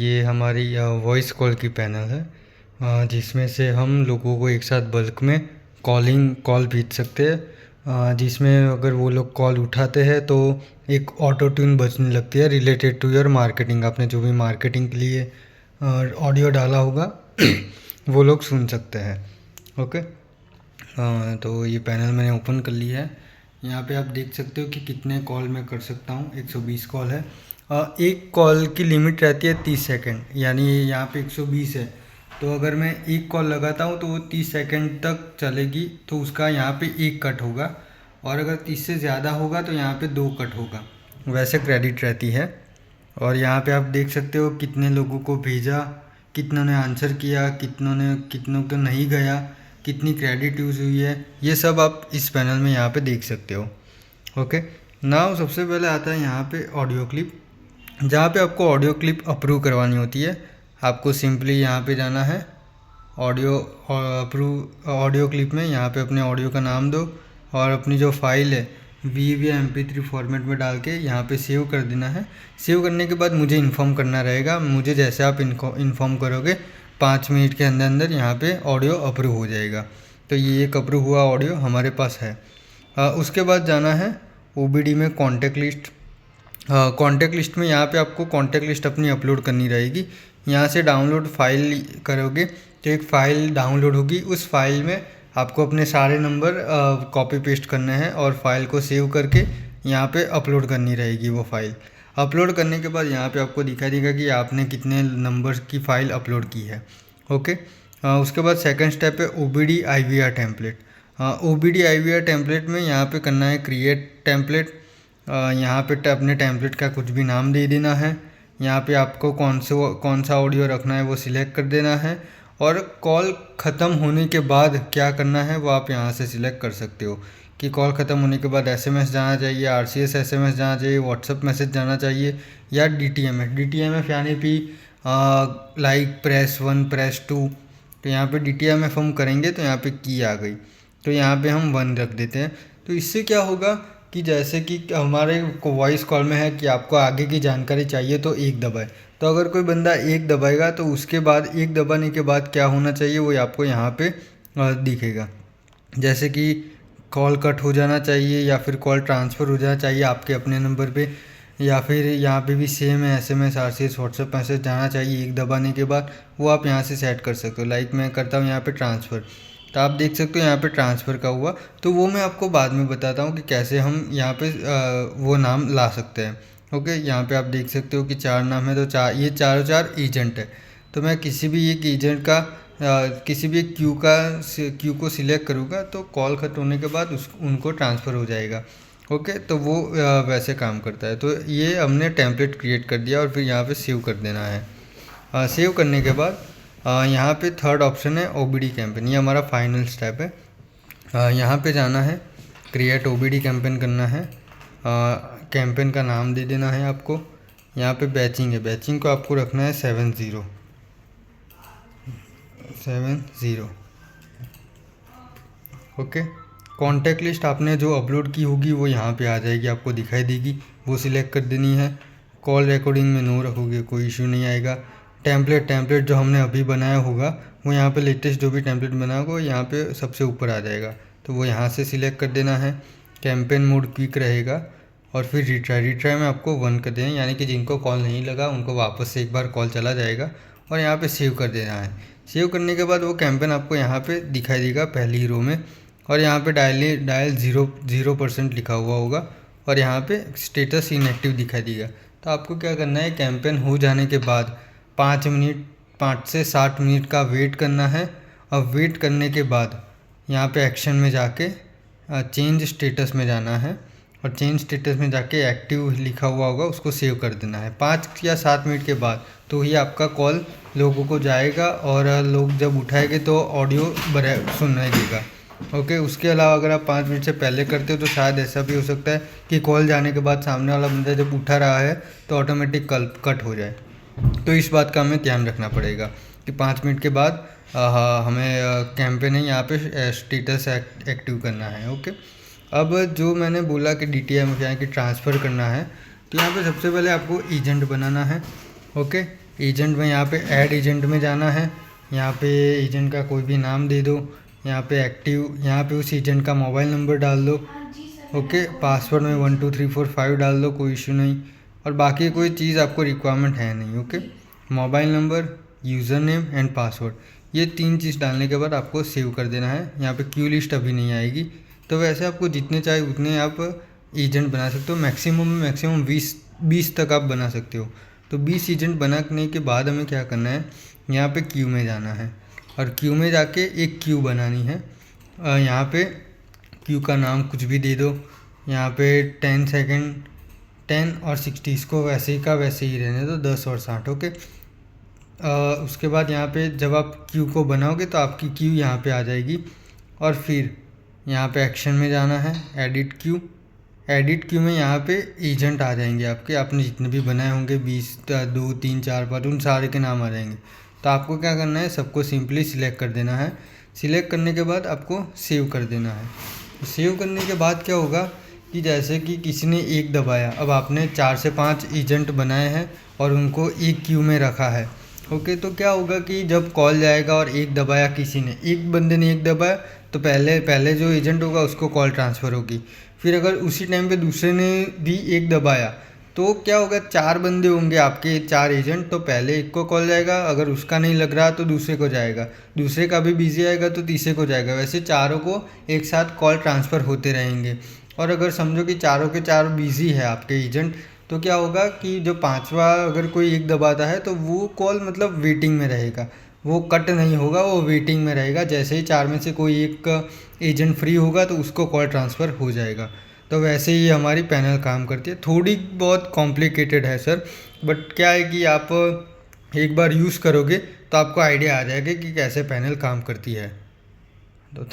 ये हमारी voice call की पैनल है जिसमें से हम लोगों को एक साथ बल्क में कॉल भेज सकते हैं, जिसमें अगर वो लोग कॉल उठाते हैं तो एक ऑटो ट्यून बजने लगती है रिलेटेड टू योर मार्केटिंग। आपने जो भी मार्केटिंग के लिए ऑडियो डाला होगा वो लोग सुन सकते हैं। ओके, तो ये पैनल मैंने ओपन कर लिया है। यहाँ पे आप देख सकते हो कि कितने कॉल मैं कर सकता हूँ। 120 कॉल है। एक कॉल की लिमिट रहती है 30 सेकंड, यानी यहाँ पे 120 है तो अगर मैं एक कॉल लगाता हूँ तो वो 30 सेकंड तक चलेगी, तो उसका यहाँ पे एक कट होगा, और अगर 30 से ज़्यादा होगा तो यहाँ पे 2 कट होगा। वैसे क्रेडिट रहती है। और यहाँ पे आप देख सकते हो कितने लोगों को भेजा, कितनों ने आंसर किया, कितनों को नहीं गया, कितनी क्रेडिट यूज़ हुई है, ये सब आप इस पैनल में यहाँ पे देख सकते हो। ओके, नाउ सबसे पहले आता है यहाँ पे ऑडियो क्लिप। जहाँ पे आपको ऑडियो क्लिप अप्रूव करवानी होती है, आपको सिंपली यहाँ पे जाना है ऑडियो क्लिप में। यहाँ पे अपने ऑडियो का नाम दो और अपनी जो फाइल है WAV या MP3 फॉर्मेट में डाल के यहाँ पे सेव कर देना है। सेव करने के बाद मुझे इन्फॉर्म करना रहेगा। मुझे जैसे आप इन्फॉर्म करोगे 5 मिनट के अंदर अंदर यहाँ पे ऑडियो अप्रूव हो जाएगा। तो ये एक अप्रूव हुआ ऑडियो हमारे पास है। उसके बाद जाना है OBD में कॉन्टैक्ट लिस्ट। कॉन्टैक्ट लिस्ट में यहाँ पे आपको कॉन्टैक्ट लिस्ट अपनी अपलोड करनी रहेगी। यहाँ से डाउनलोड फाइल करोगे तो एक फ़ाइल डाउनलोड होगी। उस फाइल में आपको अपने सारे नंबर कॉपी पेस्ट करने हैं और फाइल को सेव करके यहाँ पे अपलोड करनी रहेगी। वो फाइल अपलोड करने के बाद यहाँ पे आपको दिखाई देगा कि आपने कितने नंबर की फ़ाइल अपलोड की है। ओके, उसके बाद सेकंड स्टेप है OBD IVR template. OBD IVR template में यहाँ पे करना है क्रिएट टेम्पलेट। यहाँ पे अपने टेम्पलेट का कुछ भी नाम दे देना है। यहाँ पे आपको कौन सा ऑडियो रखना है वो सिलेक्ट कर देना है, और कॉल ख़त्म होने के बाद क्या करना है वो आप यहाँ से सिलेक्ट कर सकते हो कि कॉल ख़त्म होने के बाद SMS जाना चाहिए, RCS SMS जाना चाहिए, व्हाट्सअप मैसेज जाना चाहिए, या DTMF यानी कि लाइक प्रेस 1 प्रेस 2। तो यहाँ पे DTMF हम करेंगे तो यहाँ पे की आ गई, तो यहाँ पे हम 1 रख देते हैं। तो इससे क्या होगा कि जैसे कि हमारे वॉइस कॉल में है कि आपको आगे की जानकारी चाहिए तो 1 दबाए, तो अगर कोई बंदा 1 दबाएगा तो उसके बाद 1 दबाने के बाद क्या होना चाहिए वो आपको यहाँ पे दिखेगा। जैसे कि कॉल कट हो जाना चाहिए, या फिर कॉल ट्रांसफ़र हो जाना चाहिए आपके अपने नंबर पे, या फिर यहाँ पे भी सेम है SMS RCS व्हाट्सअप मैसेज जाना चाहिए 1 दबाने के बाद, वो आप यहाँ से सेट कर सकते हो। लाइक मैं करता हूँ यहाँ पे ट्रांसफ़र, तो आप देख सकते हो यहाँ पे ट्रांसफ़र का हुआ। तो वो मैं आपको बाद में बताता हूँ कि कैसे हम यहाँ पे वो नाम ला सकते हैं। ओके, यहाँ पे आप देख सकते हो कि 4 नाम है, तो ये चारों 4 एजेंट है। तो मैं किसी भी एक एजेंट का किसी भी क्यू को सिलेक्ट करूँगा तो कॉल खत्म होने के बाद उनको ट्रांसफ़र हो जाएगा। ओके, तो वो वैसे काम करता है। तो ये हमने टेम्पलेट क्रिएट कर दिया और फिर यहाँ पे सेव कर देना है। सेव करने के बाद यहाँ पे थर्ड ऑप्शन है OBD कैंपेन, ये हमारा फाइनल स्टेप है। यहाँ पे जाना है क्रिएट OBD कैंपेन करना है। कैंपेन का नाम दे देना है आपको। यहाँ पे बैचिंग है, बैचिंग को आपको रखना है 70। ओके, कॉन्टैक्ट लिस्ट आपने जो अपलोड की होगी वो यहाँ पे आ जाएगी, आपको दिखाई देगी, वो सिलेक्ट कर देनी है। कॉल रिकॉर्डिंग में नो रखोगे कोई इशू नहीं आएगा। टेम्पलेट जो हमने अभी बनाया होगा वो यहाँ पे लेटेस्ट जो भी टेम्पलेट बनाया होगा यहाँ पे सबसे ऊपर आ जाएगा, तो वो यहाँ से सिलेक्ट कर देना है। कैंपेन मोड क्विक रहेगा, और फिर रिट्राई में आपको 1 कर देना है, यानी कि जिनको कॉल नहीं लगा उनको वापस से एक बार कॉल चला जाएगा, और यहाँ पे सेव कर देना है। सेव करने के बाद वो कैंपेन आपको यहाँ पे दिखाई देगा पहली रो में, और यहाँ पे डायल 0% लिखा हुआ होगा, और यहाँ पे स्टेटस इनएक्टिव दिखाई देगा। तो आपको क्या करना है, कैंपेन हो जाने के बाद 5 से 7 मिनट का वेट करना है, और वेट करने के बाद यहाँ पे एक्शन में जाके चेंज स्टेटस में जाना है, और चेंज स्टेटस में जाके एक्टिव लिखा हुआ होगा उसको सेव कर देना है। 5 या 7 मिनट के बाद तो ही आपका कॉल लोगों को जाएगा, और लोग जब उठाएंगे तो ऑडियो सुनाई देगा। ओके, उसके अलावा अगर आप 5 मिनट से पहले करते हो तो शायद ऐसा भी हो सकता है कि कॉल जाने के बाद सामने वाला बंदा जब उठा रहा है तो ऑटोमेटिक कट हो जाए। तो इस बात का हमें ध्यान रखना पड़ेगा कि 5 मिनट के बाद हमें कैंपेन है यहाँ पे स्टेटस एक्टिव करना है। ओके, अब जो मैंने बोला कि DTMF यानी कि ट्रांसफ़र करना है, तो यहाँ पे सबसे पहले आपको एजेंट बनाना है। ओके, एजेंट में यहाँ पे ऐड एजेंट में जाना है। यहाँ पे एजेंट का कोई भी नाम दे दो। यहाँ पे एक्टिव, यहाँ पे उस एजेंट का मोबाइल नंबर डाल दो। ओके, पासवर्ड में 1 2 3 4 5 डाल दो, कोई इशू नहीं। और बाकी कोई चीज़ आपको रिक्वायरमेंट है नहीं। Okay, mobile number, user name and password, ये 3 चीज़ डालने के बाद आपको सेव कर देना है। यहाँ पे क्यू लिस्ट अभी नहीं आएगी। तो वैसे आपको जितने चाहे उतने आप एजेंट बना सकते हो। मैक्सिमम 20 तक आप बना सकते हो। तो 20 एजेंट बनाने के बाद हमें क्या करना है, यहाँ पे क्यू में जाना है और क्यू में जाके एक क्यू बनानी है। यहाँ पे क्यू का नाम कुछ भी दे दो। यहाँ पे 10 सेकेंड, 10 और 60, इसको वैसे ही का वैसे ही रहने दो, 10 और 60। ओके, उसके बाद यहाँ पे जब आप क्यू को बनाओगे तो आपकी क्यू यहाँ पे आ जाएगी। और फिर यहाँ पे एक्शन में जाना है, एडिट क्यू। एडिट क्यू में यहाँ पे एजेंट आ जाएंगे आपके, आपने जितने भी बनाए होंगे 20, 2 3 4 5, उन सारे के नाम आ जाएंगे। तो आपको क्या करना है, सबको सिंपली सिलेक्ट कर देना है। सिलेक्ट करने के बाद आपको सेव कर देना है। सेव करने के बाद क्या होगा कि जैसे कि किसी ने एक दबाया, अब आपने 4 से 5 एजेंट बनाए हैं और उनको एक क्यू में रखा है। ओके, तो क्या होगा कि जब कॉल जाएगा और एक दबाया किसी ने, एक बंदे ने एक दबाया, तो पहले जो एजेंट होगा उसको कॉल ट्रांसफ़र होगी। फिर अगर उसी टाइम पे दूसरे ने भी एक दबाया तो क्या होगा, 4 बंदे होंगे आपके, 4 एजेंट, तो पहले एक को कॉल जाएगा, अगर उसका नहीं लग रहा तो दूसरे को जाएगा, दूसरे का भी बिजी आएगा तो तीसरे को जाएगा। वैसे चारों को एक साथ कॉल ट्रांसफ़र होते रहेंगे। और अगर समझो कि चारों के 4 बिजी है आपके एजेंट, तो क्या होगा कि जो 5वां अगर कोई एक दबाता है तो वो कॉल मतलब वेटिंग में रहेगा, वो कट नहीं होगा, वो वेटिंग में रहेगा। जैसे ही 4 में से कोई एक एजेंट फ्री होगा तो उसको कॉल ट्रांसफ़र हो जाएगा। तो वैसे ही हमारी पैनल काम करती है। थोड़ी बहुत कॉम्प्लिकेटेड है सर, बट क्या है कि आप एक बार यूज़ करोगे तो आपको आइडिया आ जाएगा कि कैसे पैनल काम करती है। तो